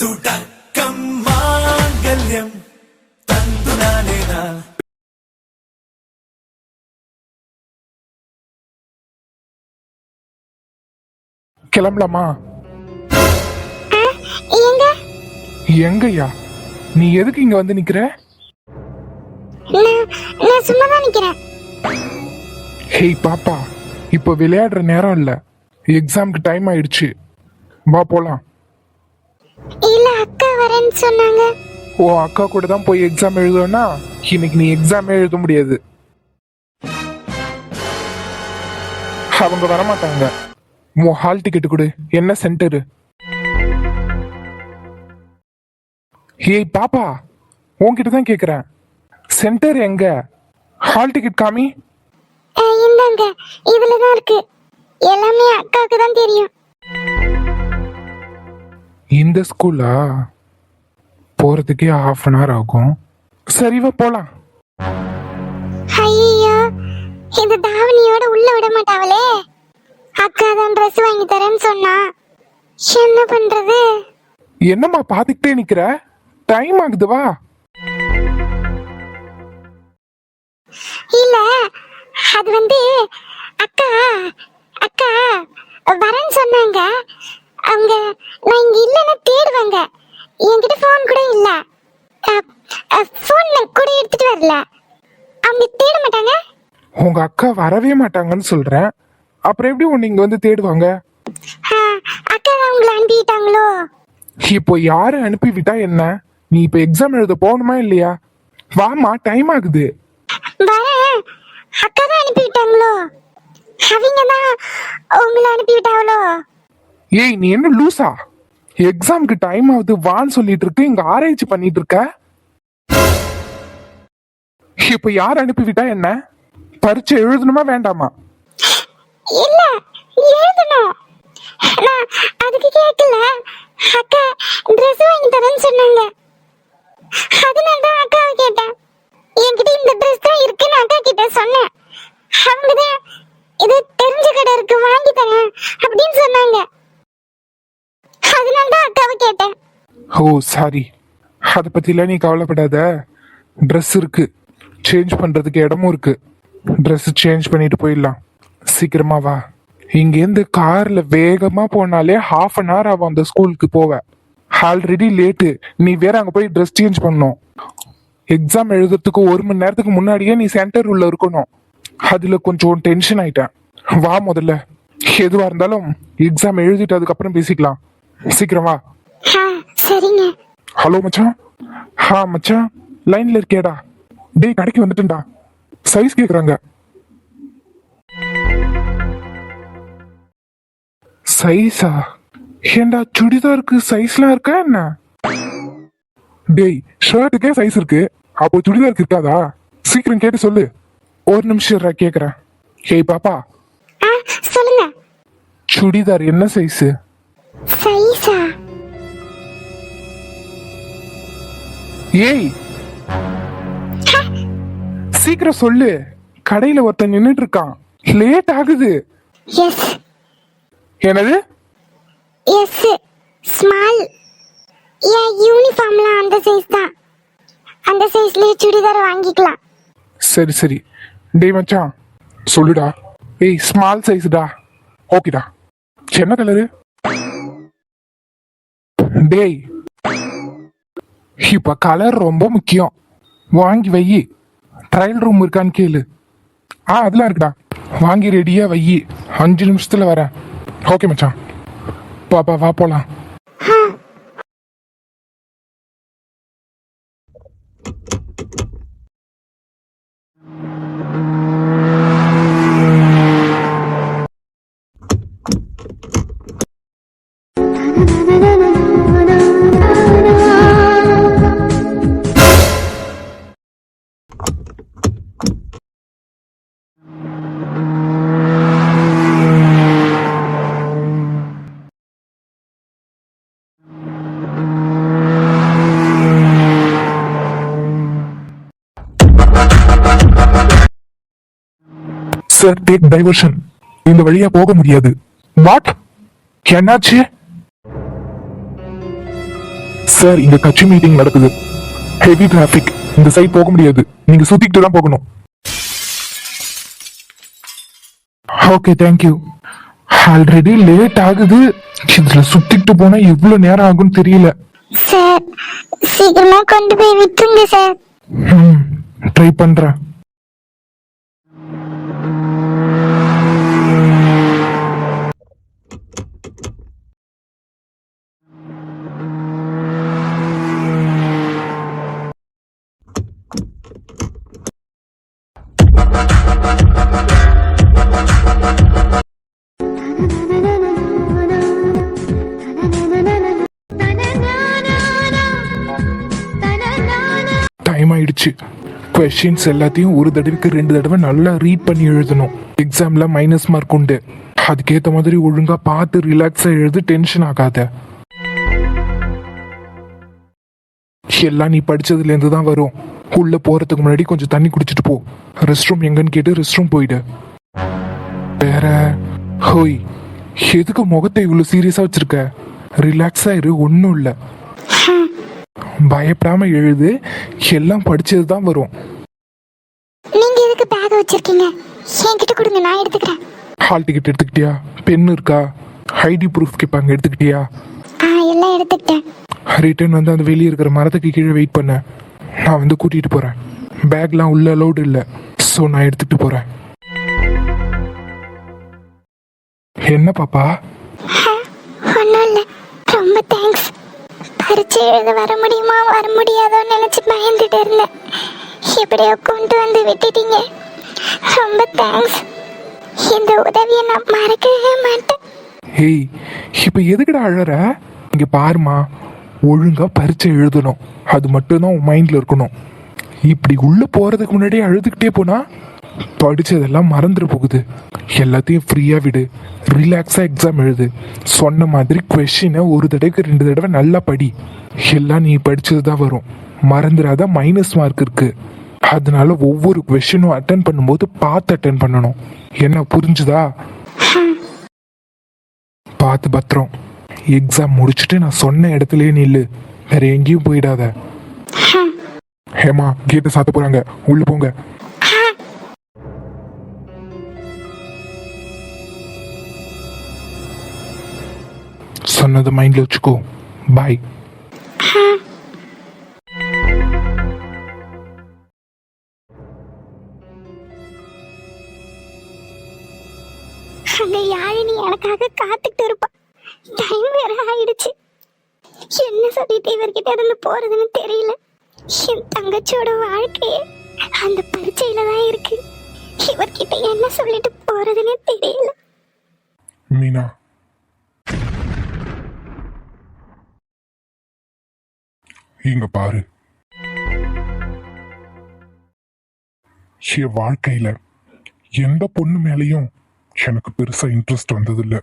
തുടക്കം മാംഗല്യം തന്തു നാനേനാ. கிளம்பலாமா? எங்கய்யா? நீ எதுக்கு இங்க வந்து நிக்கிற? நான் சும்மா தான் நிக்கிறேன். ஹேய் பாப்பா, இப்போ விளையாடுற நேரம் இல்ல, எக்ஸாம்க்கு டைம் ஆயிடுச்சு, வா போலாம். இல்ல அக்கா வரேன்னு சொன்னாங்க. ஓ அக்கா கூட தான் போய் எக்ஸாம் எழுதுவேன்னா இன்னைக்கு நீ எக்ஸாமே எழுத முடியாது. அவங்க வரமாட்டாங்க. உன் ஹால் டிக்கெட் கொடு. என்ன சென்டரு? ஏய் பாப்பா, உன்கிட்ட தான் கேக்குறேன், சென்டர் எங்க? ஹால் டிக்கெட் காமி. இந்தாங்க, இதுல தான் இருக்கு. எல்லாமே அக்காவுக்கு தான் தெரியும். இந்த ஸ்கூலா? போறதுக்கே ½ ஆகும். சரிவா போலாம். ஐயோ, இந்த தாவணியோட உள்ள விட மாட்டாவளே. அக்கா தான் ட்ரெஸ் வாங்கி தரேன்னு சொன்னா, என்ன பண்றது? என்னம்மா பாத்துக்கிட்டே நிக்கிற? டைம் ஆகுது, வா. இல்ல அது அக்கா அக்கா வரேன்னு சொன்னாங்க. அவங்க நான் இங்க இல்லைன்னா தேடுவாங்க. என்கிட்ட போன் கூட இல்ல, போன் கூட எடுத்துட்டு வரல. அவங்க தேட மாட்டாங்க. உங்க அக்கா வரவே மாட்டாங்கன்னு சொல்றேன், அப்புறம் எப்படி உன்னை இங்க வந்து தேடுவாங்க? அக்கா தான் உங்களை அனுப்பிட்டாங்களோ? இப்போ யாரு அனுப்பி விட்டா என்ன? நீ இப்ப எக்ஸாம் எழுத போகணுமா இல்லையா? வாமா, டைம் ஆகுது. வரேன். அக்கா தான் அனுப்பி விட்டாங்களோ? அவங்க தான் உங்களை அனுப்பி விட்டாங்களோ? ஏய் நீ என்ன லூசா? எக்ஸாம்க்கு டைம் ஆகுது வான்னு சொல்லிட்டு இருக்கு, இங்க ஆராய்ச்சி பண்ணிட்டு இருக்க. இப்ப யார் அனுப்பி விட்டா என்ன? பரீட்சை எழுதணுமா வேண்டாமா? இல்ல எழுதணும். நான் அதுக்கு கேட்கல. அக்கா ட்ரெஸ் வாங்கி தரேன்னு சொன்னாங்க, அதனால தான் அக்காவை கேட்டேன். என்கிட்ட இந்த ட்ரெஸ் தான் இருக்குன்னு அக்கா கிட்ட சொன்னேன். அவங்க தான் இது தெரிஞ்ச கடை இருக்கு வாங்கி தரேன் அப்படின்னு சொன்னாங்க. அதனால தான் அக்காவை கேட்டேன். ஓ சாரி, அதை பத்திலாம் நீ கவலைப்படாத. ட்ரெஸ் இருக்கு, சேஞ்ச் பண்றதுக்கு இடமும் இருக்கு. ட்ரெஸ் சேஞ்ச் பண்ணிட்டு போயிடலாம். சீக்கிரமா வா. இங்கேருந்து கார்ல வேகமா போனாலே ½ ஆகும் அந்த ஸ்கூலுக்கு போவ. ஆல்ரெடி லேட்டு, நீ வேற அங்க போய் ட்ரெஸ் சேஞ்ச் பண்ணணும். எக்ஸாம் எழுதுறதுக்கு 1 மணி நேரத்துக்கு முன்னாடியே நீ சென்டர் உள்ள இருக்கணும். அதுல கொஞ்சம் டென்ஷன் ஆயிட்டேன். வா முதல்ல. எதுவா இருந்தாலும் எக்ஸாம் எழுதிட்டு அதுக்கப்புறம் பேசிக்கலாம். சீக்கிரம் வா. சரிங்க. ஹலோ மச்சான். மச்சான் லைன்ல இருக்கேடா. டேய் கடைக்கு வந்துட்டேன்டா, சைஸ் கேக்குறாங்க. சைஸா? ஏண்டா சுடிதாருக்கு சைஸ்லாம் இருக்கா என்ன? டேய் ஷர்ட்டுக்கே சைஸ் இருக்கு, அப்போ சுடிதாருக்கு இருக்காதா? சீக்கிரம் கேட்டு சொல்லு. 1 நிமிஷம் கேக்குறேன். ஏய் பாப்பா, சொல்லுங்க. சுடிதார் என்ன சைஸ்? சைஸா? ஏய் சீக்கிரம் சொல்லு, கடையில ஒருத்தன் நின்னுட்டு இருக்கான், லேட் ஆகுது. எஸ். என்னது? S small. ஏன் யூனிஃபார்ம்லாம் அந்த சைஸ் தான். அந்த சைஸ்லயே சுடிதார் வாங்கிக்கலாம். சரி சரி. டேய் மச்சான் சொல்லுடா. ஏய் ஸ்மால் சைஸ்டா. ஓகேடா. என்ன கலரு? டேய் இப்ப கலர் ரொம்ப முக்கியம். வாங்கி வை. ட்ரையல் ரூம் இருக்கான்னு கேளு. அதெல்லாம் இருக்குடா, வாங்கி ரெடியா வை. 5 நிமிஷத்துல வரேன். ஓகே மச்சான். பாப்பா வா போலாம். Sir take diversion. இந்த வழியா போக முடியாது. வாட்? என்னாச்சு? சார் இங்க கட்சி மீட்டிங் நடக்குது. Heavy traffic. இந்த சைட் போக முடியாது. நீங்க சுத்திக்கிட்டு தான் போகணும். Okay thank you. ஆல்ரெடி லேட் ஆகுது. இதுல சுத்திட்டு போனா எவ்வளவு நேரம் ஆகும்னு தெரியல. சார் சீக்கிரமா கொண்டு போய் விட்டுருங்க சார். ட்ரை பண்றேன். டைம் ஆயிடுச்சு. கொஸ்டின்ஸ் எல்லாத்தையும் ஒரு தடவைக்கு 2 தடவை நல்லா ரீட் பண்ணி எழுதணும். எக்ஸாம்ல மைனஸ் மார்க் உண்டு. அதுக்கேற்ற மாதிரி ஒழுங்கா பார்த்து ரிலாக்ஸா எழுது. டென்ஷன் ஆகாத. எல்லாம் நீ படிச்சதுல இருந்து தான் வரும். உள்ள போறதுக்கு முன்னாடி கொஞ்சம் தண்ணி குடிச்சிட்டு போ. ரெஸ்ட் ரூம் எங்கன்னு கேட்டு ரெஸ்ட் ரூம் போயிடு. வேற ஹோய், எதுக்கு முகத்தை இவ்வளவு சீரியஸா வச்சிருக்க? ரிலாக்ஸா இரு. ஒன்னும் இல்ல. பயப்படாம எழுது. எல்லாம் படிச்சது தான் வரும். நீங்க எதுக்கு பேக் வச்சிருக்கீங்க? என்கிட்ட கொடுங்க, நான் எடுத்துக்கிறேன். ஹால் டிக்கெட் எடுத்துக்கிட்டியா? பென் இருக்கா? ஐடி ப்ரூஃப் கேட்பாங்க, எடுத்துக்கிட்டியா? எல்லாம் எடுத்துக்கிட்டேன். ரிட்டர்ன் வந்து அந்த வெளியே இருக்கிற மரத்துக்கு கீழே வெயிட் பண்ண. நான் வந்து கூட்டிட்டு போறேன். பேக்லாம் உள்ள அலௌடு இல்லை. ஸோ நான் எடுத்துட்டு போறேன். என்ன பாப்பா? ஒன்றும் இல்லை. ரொம்ப தேங்க்ஸ். பரிச்சை எழுத வர முடியுமா வர முடியாதோன்னு நினைச்சு பயந்துட்டு இருந்தேன். எப்படியோ கொண்டு வந்து விட்டுட்டீங்க. ரொம்ப தேங்க்ஸ். இந்த உதவியை நான் மறக்கவே மாட்டேன். ஏய், இப்ப எதுக்குடா அழற? இங்க பாருமா, ஒழுங்கா பரீட்சை எழுதணும். அது மட்டும்தான் உன் மைண்ட்ல இருக்கணும். இப்படி உள்ள போறதுக்கு முன்னாடியே அழுதுகிட்டே போனா படிச்சதெல்லாம் மறந்துட போகுது. எல்லாத்தையும் ஃப்ரீயா விடு. ரிலாக்ஸா எக்ஸாம் எழுது. சொன்ன மாதிரி கொஸ்டினை ஒரு தடவைக்கு 2 தடவை நல்லா படி. எல்லாம் நீ படிச்சது தான் வரும். மறந்துடாத. மைனஸ் மார்க் இருக்கு. அதனால ஒவ்வொரு கொஸ்டினும் அட்டன் பண்ணும்போது பார்த்து அட்டன் பண்ணணும். என்ன புரிஞ்சுதா? பார்த்து பத்திரம். எக்ஸாம் முடிச்சுட்டு நான் சொன்ன இடத்துலயே நில்லு. வேற எங்கேயும் போயிடாத. ஹேமா, கேட்டை சாத்த போறாங்க. உள்ள போங்க. சொன்னது மைண்ட்ல வச்சுக்கோ. பாய். அந்த யாழினி எனக்காக காத்துக்கிட்டு இருப்பா. டைம் வேற ஆயிடுச்சு. என்ன சொல்லிட்டு இவர்கிட்ட இருந்து போறதுன்னு தெரியல. என் தங்கச்சியோட வாழ்க்கையே அந்த பரீட்சையில தான் இருக்கு. இவர்கிட்ட என்ன சொல்லிட்டு போறதுன்னு தெரியல. மீனா, இங்க பாரு. என் வாழ்க்கையில எந்த பொண்ணு மேலையும் எனக்கு பெருசா இன்ட்ரெஸ்ட் வந்ததில்ல.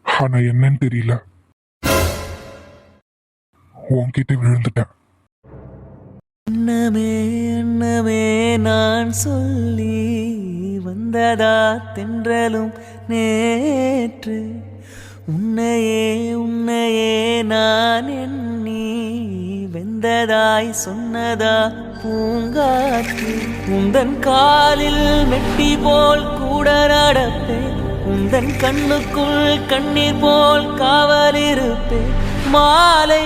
ஆனா என்னன்னு தெரியல, உன்கிட்ட விழுந்துட்டேன். அன்னமே அன்னமே நான் சொல்லி வந்ததா தென்றலும் நேற்று. உன்னையே உன்னையே நான் எண்ணி வெந்ததாய் சொன்னதா பூங்காற்று. உந்தன் காலில் மெட்டி போல் கூட நடப்பேன். உந்தன் கண்ணுக்குள் கண்ணீர் போல் காவலிருப்பேன். மாலை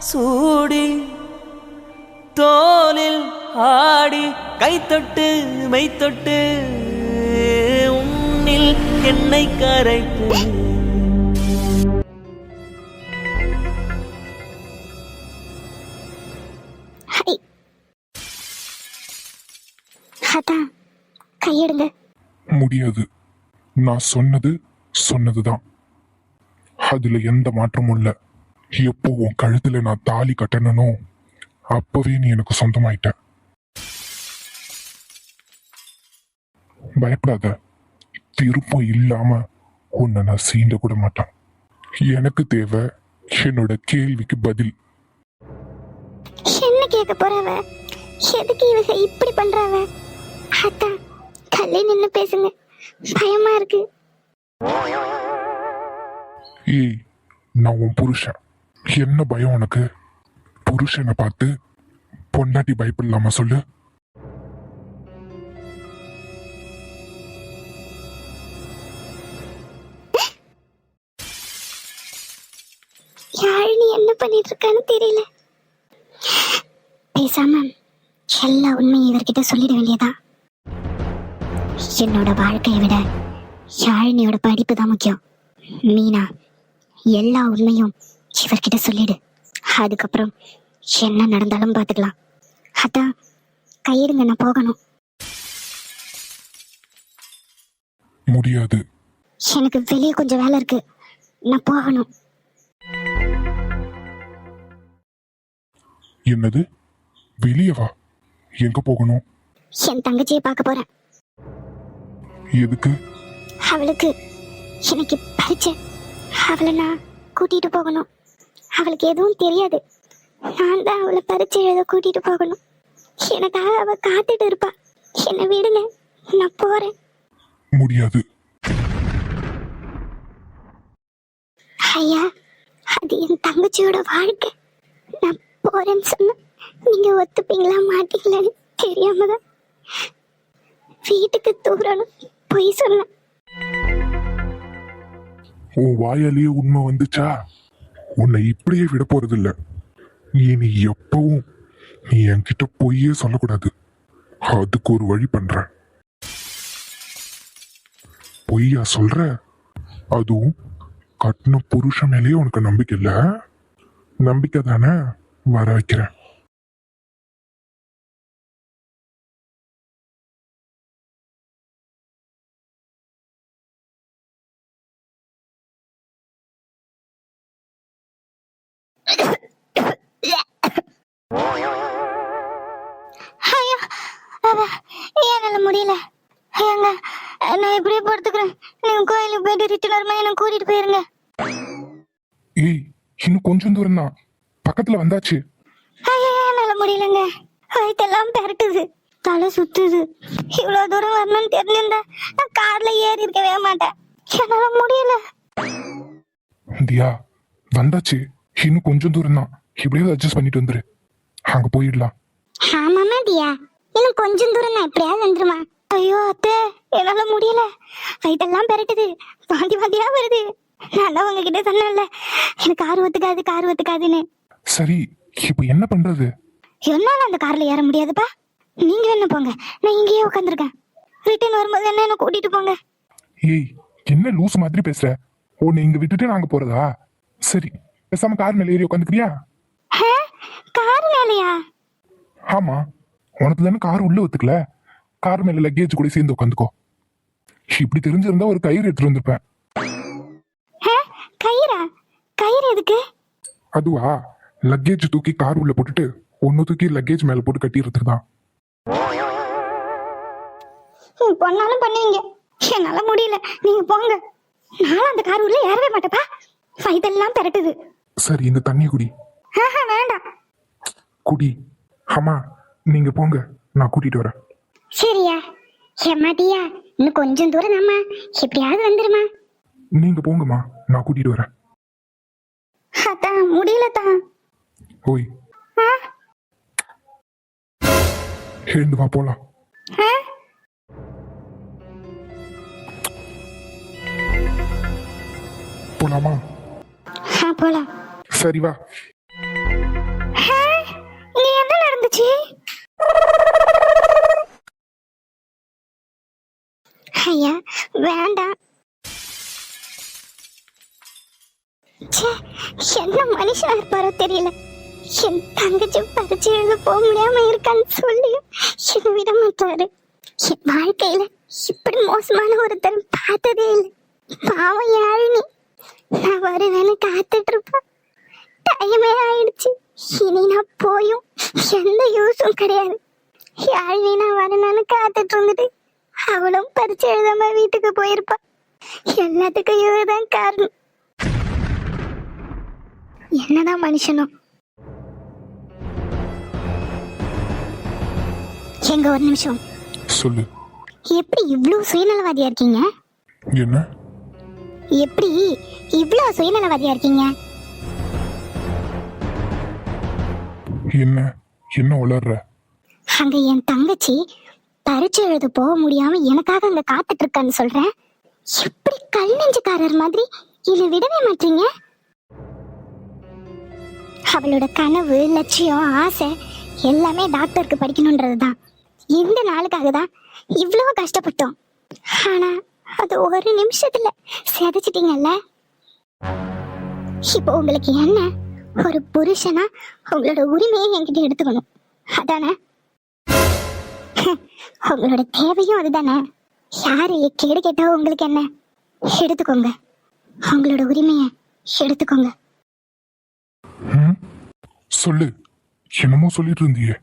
சூடி தோலில் ஆடி கைத்தொட்டு மெய்த்தொட்டு உன்னில் என்னை கரைப்பேன். அதான் கையெடுங்க. முடியாது. நான் சொன்னது சொன்னதுதான். அதுல எந்த மாற்றமும் இல்ல. எப்போ உன் கழுத்துல நான் தாலி கட்டணனோ அப்பவே நீ எனக்கு சொந்தமாயிட்ட. பயப்படாத. திருப்பம் இல்லாம உன்னை நான் சீண்ட கூட மாட்டேன். எனக்கு தேவை என்னோட கேள்விக்கு பதில். என்ன கேட்க போறவ? எதுக்கு இவங்க இப்படி பண்றாவ? அதான் தள்ளி நின்னு பேசுங்க. பயமா இருக்கு. ஏய், நான் உன் புருஷன். என்ன பயம் உனக்கு? புருஷனை பார்த்து பொண்டாட்டி பயப்படலாமா சொல்லு? யாழினி என்ன பண்ணிட்டு இருக்கான்னு தெரியல. பேசாம எல்லா உண்மையும் இவர்கிட்ட சொல்லிட வேண்டியதா. என்னோட வாழ்க்கையை விட யாழினியோட படிப்பு தான் முக்கியம். மீனா, எல்லா உண்மையும் இவர்கிட்ட சொல்லிடு. அதுக்கப்புறம் என்ன நடந்தாலும் பார்த்துக்கலாம். அதான் கையிடுங்க, நான் போகணும். முடியாது. எனக்கு வெளியே கொஞ்சம் வேலை இருக்கு, நான் போகணும். என்னது? வெளியே வா. எங்க போகணும்? என் தங்கச்சியை பார்க்க போறேன். எதுக்கு? அவளுக்கு எனக்கு பரிச்சை. அவளை நான் கூட்டிட்டு போகணும். அவளுக்கு எதுவும் தெரியாது. நான் தான் அவளை பரிச்சை எழுத கூட்டிட்டு போகணும். எனக்காக அவ காத்துட்டு இருப்பா. என்னை விடுங்க, நான் போறேன். முடியாது. ஐயா, அது என் தங்கச்சியோட வாழ்க்கை. நான் போறேன்னு சொன்ன நீங்க ஒத்துப்பீங்களா மாட்டீங்களான்னு தெரியாம தான் வீட்டுக்கு தூரணும் போய் சொன்னேன். உன் வாயாலேயே உண்மை வந்துச்சா? உன்னை இப்படியே விட போறதில்ல. இனி எப்பவும் நீ என்கிட்ட பொய்யே சொல்லக்கூடாது. அதுக்கு ஒரு வழி பண்றேன். பொய்யா சொல்ற? அதுவும் கட்டின புருஷன் மேலேயே உனக்கு நம்பிக்கை இல்ல? நம்பிக்கை தானே? வர வைக்கிறேன். ஐயா, என்னால முடியல. ஏங்க, நான் இப்படியே படுத்துக்கிறேன். நீங்க கோயிலுக்கு போயிட்டு ரிட்டர்ன் வருமா என்ன கூட்டிட்டு போயிருங்க. ஏய், இன்னும் கொஞ்சம் தூரம் தான், பக்கத்துல வந்தாச்சு. ஐயா, என்னால முடியலங்க. வயிற்றெல்லாம் பெரட்டுது, தலை சுத்துது. இவ்வளவு தூரம் வரணும்னு தெரிஞ்சிருந்தா நான் கார்ல ஏறி இருக்கவே மாட்டேன். என்னால முடியல. தியா, வந்தாச்சு. இன்னும் கொஞ்சம் தூரம் தான். இப்படியே அட்ஜஸ்ட் பண்ணிட்டு வந்துரு. அங்க போயிடலாம். ஆமாமா தியா, இன்னும் கொஞ்சம் தூரம் நான் எப்படியாவது வந்துருமா. ஐயோ அத்தை, என்னால முடியல. வயிற்றெல்லாம் பெரட்டுது, வாந்தி வாந்தியா வருது. நான் தான் உங்ககிட்ட சொன்னேன்ல, எனக்கு கார் ஒத்துக்காதுன்னு. சரி, இப்போ என்ன பண்றது? என்னால அந்த கார்ல ஏற முடியாதுப்பா. நீங்க என்ன போங்க, நான் இங்கேயே உட்காந்துருக்கேன். ரிட்டர்ன் வரும்போது என்ன கூட்டிட்டு போங்க. ஏய், என்ன லூஸ் மாதிரி பேசுற? உன்னை இங்க விட்டுட்டு நாங்க போறதா? சரி, பேசாம கார் மேல ஏறி உட்காந்துக்கிறியா? கார் மேலையா? ஆமா, உனக்கு தானே கார் உள்ள ஒத்துக்கல. கார் மேல லக்கேஜ் கூட சேர்ந்து உட்காந்துக்கோ. இப்படி தெரிஞ்சிருந்தா ஒரு கயிறு எடுத்துட்டு வந்திருப்பேன். கயிறா? கயிறு எதுக்கு? அதுவா, லக்கேஜ் தூக்கி கார் உள்ள போட்டுட்டு ஒன்னு தூக்கி லக்கேஜ் மேல போட்டு கட்டிடுறதுக்கு தான். பண்ணாலும் பண்ணுவீங்க, என்னால முடியல. நீங்க போங்க, நானும் அந்த கார் உள்ள ஏறவே மாட்டேப்பா. வயிற்றெல்லாம் பெரட்டுது. சரி, இந்த தண்ணி குடி. வேண்டாம். குடி. ஆமா, நீங்க போங்க, நான் கூட்டிட்டு வரேன். சரியா? ஏமாட்டியா? இன்னும் கொஞ்சம் தூரம் தாம்மா, எப்படியாவது வந்துருமா. நீங்க போங்கம்மா, நான் கூட்டிட்டு வரேன். அதான் முடியலதான். ஓய், எழுந்து வா, போலாம். போலாமா? போலாம். சரி வா. நீ என்ன நடந்துச்சு? ஐயா வேண்டாம். என்ன மனுஷனா இருப்பாரோ தெரியல. என் தங்கச்சி பரிச்சு எழுத போக முடியாம இருக்கான்னு சொல்லி என்ன விட மாட்டாரு. என் வாழ்க்கையில இப்படி மோசமான ஒருத்தர் பார்த்ததே இல்லை. பாவம் யாழினி, நான் வருவேன்னு காத்துட்டு இருப்பேன். டைமே ஆயிடுச்சு. இனி நான் போயும் எந்த யூஸும் கிடையாது. யாழினி நான் வரணும்னு காத்துட்டு இருந்துட்டு அவளும் பரிச்சு எழுதாம வீட்டுக்கு போயிருப்பா. எல்லாத்துக்கும் இவதான் காரணம். என்னதான் மனுஷனும். எங்க ஒரு நிமிஷம். சொல்லு. எப்படி இவ்வளவு சுயநலவாதியா இருக்கீங்க? என்ன? எப்படி இவ்வளவு சுயநலவாதியா இருக்கீங்க? என்ன என்ன உளர்ற? அங்க என் தங்கச்சி பரிச்சை எழுத போக முடியாம எனக்காக அங்க காத்துட்டு இருக்கான்னு சொல்றேன். எப்படி கல் நெஞ்சுக்காரர் மாதிரி என்னை விடவே மாட்டீங்க? அவளோட கனவு, லட்சியம், ஆசை எல்லாமே டாக்டருக்கு படிக்கணும்ன்றதுதான். இந்த நாளுக்காக தான் இவ்வளவு கஷ்டப்பட்டோம். ஆனா அது ஒரு நிமிஷத்துல செதைச்சிட்டீங்கல்ல. இப்போ உங்களுக்கு என்ன, ஒரு புருஷனா உங்களோட உரிமையை என்கிட்ட எடுத்துக்கணும் அதானே? உங்களோட தேவையும் அதுதானே. யாரு கேடு கேட்டா உங்களுக்கு என்ன? எடுத்துக்கோங்க, உங்களோட உரிமையை எடுத்துக்கோங்க. சொல்லு, என்னமோ சொல்லிட்டு இருந்தியே.